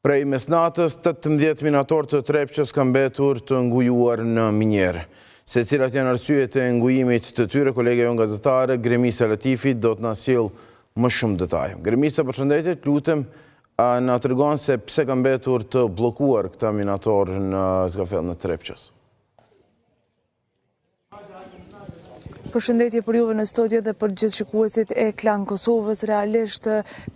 Prej mesnatës, 18 minator të Trepçës kanë mbetur të ngujuar në minjerë. Se cilat janë arsyet e ngujimit të tyre, kolega jonë gazetare, Gremisa Latifi, do të na sjellë më shumë detaj. Gremisa, përshëndetje, lutem na tregon se pse kanë mbetur të bllokuar këta minator në zgafell në Trepçës. Përshëndetje për juve në studio dhe për gjithë shikuesit e Klan Kosovës. Realisht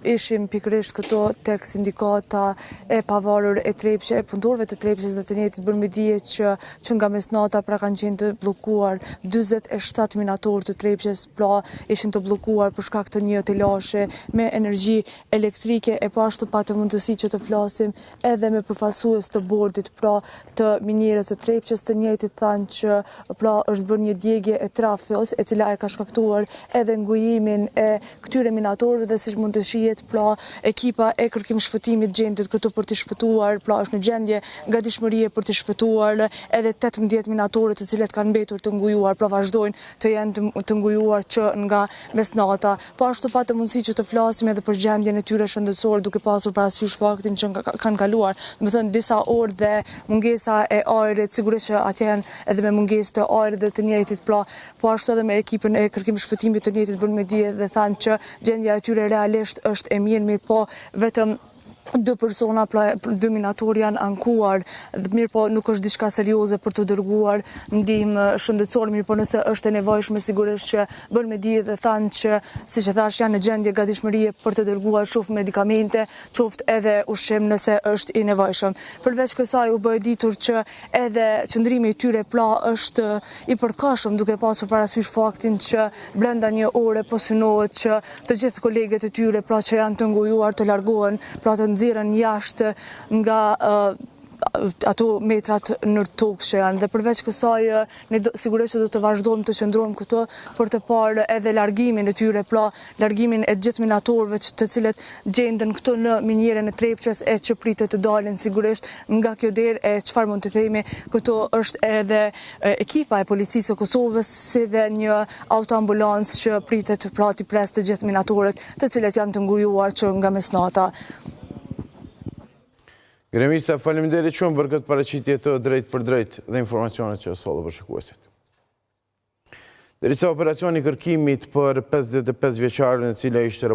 ishim pikërisht këto tek sindikata e pavarur e Trepçës, e punëtorëve të Trepçës dhe të njëjtit bën me dije që nga mesnata pra kanë qenë të bllokuar 47 minator të Trepçës, pra ishin të bllokuar për shkak të një telashe me energji elektrike, e po ashtu patë mundësi që të flasim edhe me përfaqësues të bordit pra të minjerës të Trepçës, të njëjtit thanë që pra është bërë një djegje e trafios e cila e ka shkaktuar edhe ngujimin e këtyre minatorëve dhe siç mund të shihet, pra ekipa e kërkim shpëtimit gjendet këtu për të shpëtuar, pra është në gjendje gatishmërie për të shpëtuar edhe 18 minatorë të cilët kanë mbetur të ngujuar, pra vazhdojnë të jenë të ngujuar që nga mesnata. Po ashtu patë mundësi që të flasim edhe për gjendjen e tyre shëndetësore, duke pasur parasysh faktin që kanë kaluar, domethënë disa orë dhe mungesa e ajrit, sigurisht që atje janë edhe me mungesë të ajrit dhe të njëjtit, pra po ashtu edhe me ekipën e kërkim shpëtimit të njëjtit bën me dije dhe thanë që gjendja e tyre realisht është e mirë, po vetëm 2 persona, pra 2 minator janë ankuar, mirë po nuk është diçka serioze për të dërguar ndihmë shëndetësore, mirë po nëse është e nevojshme sigurisht që bën me dije dhe thanë që, siç e thash, janë në gjendje gatishmërie për të dërguar qoftë medikamente, qoftë edhe ushqim nëse është i nevojshëm. Përveç kësaj u bë ditur që edhe qëndrimi i tyre pra është i përkashëm, duke pasur parasysh faktin që brenda një ore po synohet që të gjithë kolegët e tyre pra që janë të ngujuar të largohen, pra të nxjerrën jashtë nga ato metrat në tokë që janë. Dhe përveç kësaj, ne sigurisht që do të vazhdojmë të qëndrojmë këtu për të parë edhe largimin e tyre, pra largimin e gjithë minatorëve të cilët gjenden këtu në minjerën e Trepçës e që pritet të dalin sigurisht nga kjo derë, e çfarë mund të themi, këtu është edhe ekipa e policisë së Kosovës, si dhe një autoambulancë që pritet pra t'i pres të gjithë minatorët të cilët janë të ngujuar që nga mesnata. Gremisa, faleminderit shumë për këtë paraqitje të drejt për drejt dhe informacionet që solli për shikuesit. Derisa operacioni kërkimit për 55 vjeçaren e cila ishte